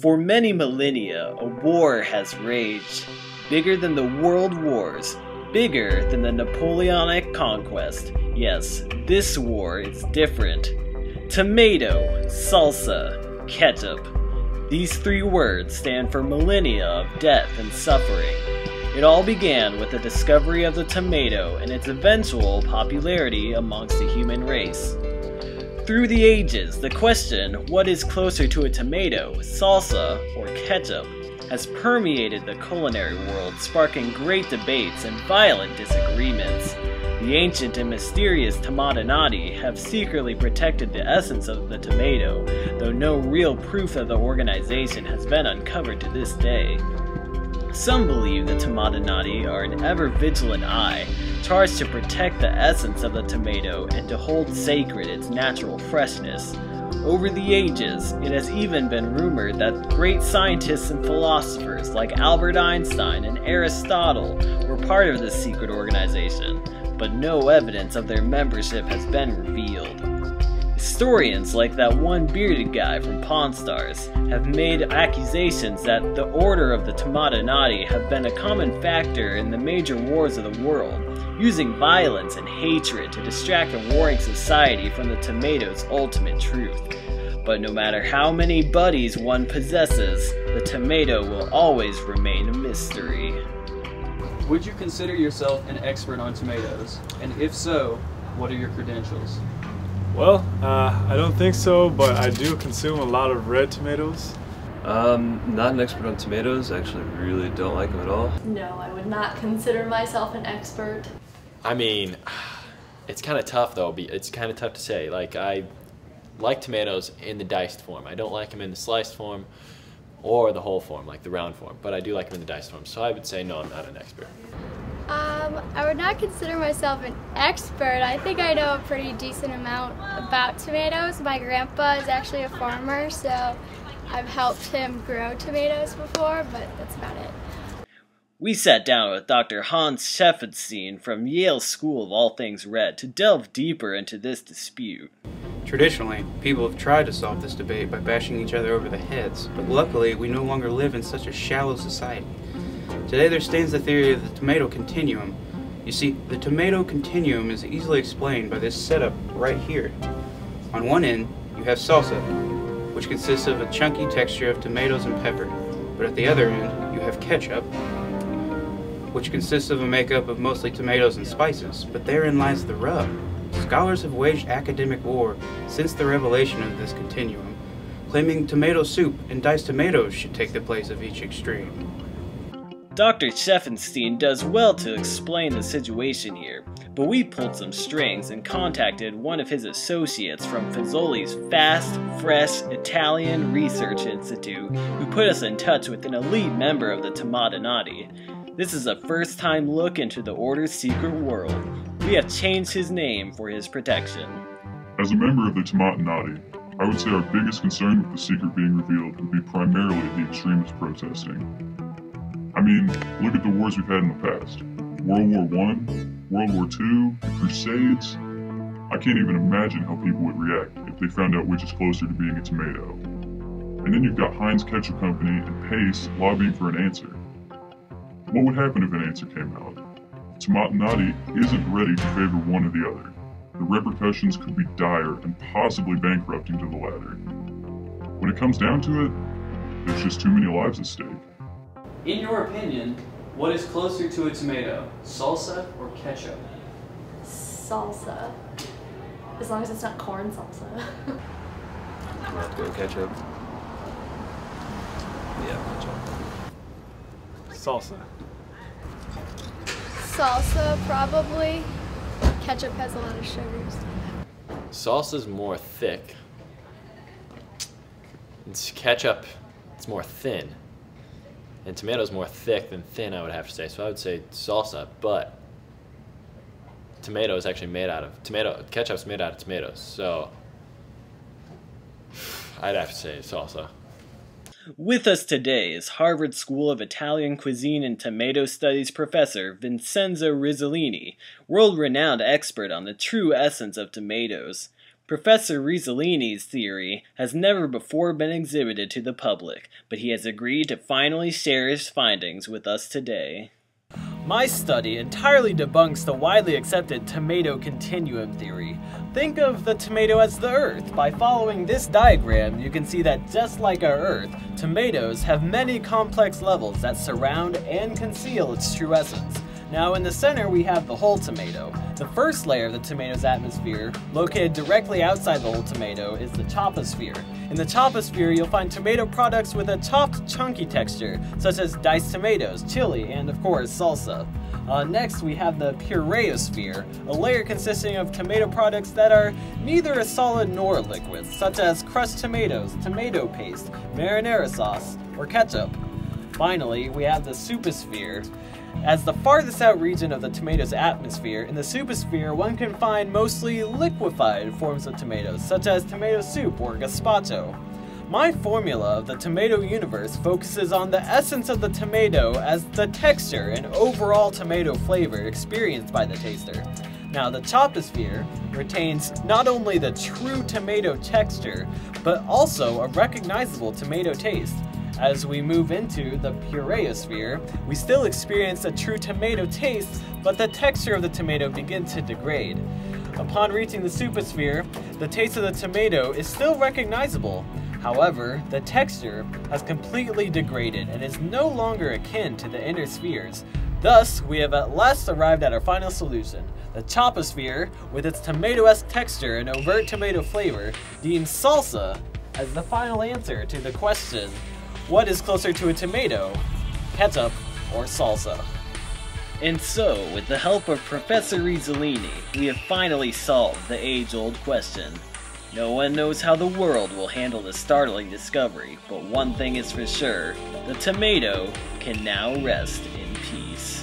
For many millennia, a war has raged, bigger than the world wars, bigger than the Napoleonic conquest. Yes, this war is different. Tomato, salsa, ketchup. These three words stand for millennia of death and suffering. It all began with the discovery of the tomato and its eventual popularity amongst the human race. Through the ages, the question, what is closer to a tomato, salsa or ketchup, has permeated the culinary world, sparking great debates and violent disagreements. The ancient and mysterious tomatinati have secretly protected the essence of the tomato, though no real proof of the organization has been uncovered to this day. Some believe the tomatinati are an ever-vigilant eye, charged to protect the essence of the tomato and to hold sacred its natural freshness. Over the ages, it has even been rumored that great scientists and philosophers like Albert Einstein and Aristotle were part of this secret organization, but no evidence of their membership has been revealed. Historians like that one bearded guy from Pawn Stars have made accusations that the Order of the Tomatinati have been a common factor in the major wars of the world, using violence and hatred to distract a warring society from the tomato's ultimate truth. But no matter how many buddies one possesses, the tomato will always remain a mystery. Would you consider yourself an expert on tomatoes? And if so, what are your credentials? Well, I don't think so, but I do consume a lot of red tomatoes. Not an expert on tomatoes. I actually really don't like them at all. No, I would not consider myself an expert. I mean, it's kind of tough though. It's kind of tough to say. Like, I like tomatoes in the diced form. I don't like them in the sliced form or the whole form, like the round form, but I do like them in the diced form. So I would say no, I'm not an expert. I would not consider myself an expert. I think I know a pretty decent amount about tomatoes. My grandpa is actually a farmer, so I've helped him grow tomatoes before, but that's about it. We sat down with Dr. Hans Scheffelstein from Yale School of All Things Red to delve deeper into this dispute. Traditionally, people have tried to solve this debate by bashing each other over the heads, but luckily we no longer live in such a shallow society. Today there stands the theory of the tomato continuum. You see, the tomato continuum is easily explained by this setup right here. On one end, you have salsa, which consists of a chunky texture of tomatoes and pepper, but at the other end, you have ketchup, which consists of a makeup of mostly tomatoes and spices, but therein lies the rub. Scholars have waged academic war since the revelation of this continuum, claiming tomato soup and diced tomatoes should take the place of each extreme. Dr. Scheffelstein does well to explain the situation here, but we pulled some strings and contacted one of his associates from Fazoli's Fast, Fresh Italian Research Institute, who put us in touch with an elite member of the Tomatinati. This is a first-time look into the Order's secret world. We have changed his name for his protection. As a member of the Tomatinati, I would say our biggest concern with the secret being revealed would be primarily the extremist protesting. I mean, look at the wars we've had in the past. World War I, World War II, the Crusades. I can't even imagine how people would react if they found out which is closer to being a tomato. And then you've got Heinz Ketchup Company and Pace lobbying for an answer. What would happen if an answer came out? Tomatinati isn't ready to favor one or the other. The repercussions could be dire and possibly bankrupting to the latter. When it comes down to it, there's just too many lives at stake. In your opinion, what is closer to a tomato, salsa or ketchup? Salsa. As long as it's not corn salsa. I'm gonna have to go ketchup. Yeah, ketchup. Salsa. Salsa, probably. Ketchup has a lot of sugars. Salsa's more thick. Ketchup, it's more thin. And tomato's more thick than thin, I would have to say. So I would say salsa, but tomato is actually made out of ketchup's made out of tomatoes. So I'd have to say salsa. With us today is Harvard School of Italian Cuisine and Tomato Studies professor Vincenzo Rizzolini, world-renowned expert on the true essence of tomatoes. Professor Rizzolini's theory has never before been exhibited to the public, but he has agreed to finally share his findings with us today. My study entirely debunks the widely accepted tomato continuum theory. Think of the tomato as the Earth. By following this diagram, you can see that just like our Earth, tomatoes have many complex levels that surround and conceal its true essence. Now in the center we have the whole tomato. The first layer of the tomato's atmosphere, located directly outside the whole tomato, is the troposphere. In the troposphere you'll find tomato products with a chopped, chunky texture, such as diced tomatoes, chili, and of course salsa. Next we have the pureosphere, a layer consisting of tomato products that are neither a solid nor a liquid, such as crushed tomatoes, tomato paste, marinara sauce, or ketchup. Finally, we have the souposphere. As the farthest out region of the tomato's atmosphere, in the souposphere one can find mostly liquefied forms of tomatoes, such as tomato soup or gazpacho. My formula of the tomato universe focuses on the essence of the tomato as the texture and overall tomato flavor experienced by the taster. Now, the troposphere retains not only the true tomato texture, but also a recognizable tomato taste. As we move into the pureosphere, we still experience a true tomato taste, but the texture of the tomato begins to degrade. Upon reaching the souposphere, the taste of the tomato is still recognizable. However, the texture has completely degraded and is no longer akin to the inner spheres. Thus, we have at last arrived at our final solution. The troposphere, with its tomato-esque texture and overt tomato flavor, deems salsa as the final answer to the question, what is closer to a tomato, ketchup or salsa? And so, with the help of Professor Rizzolini, we have finally solved the age-old question. No one knows how the world will handle this startling discovery, but one thing is for sure, the tomato can now rest in peace.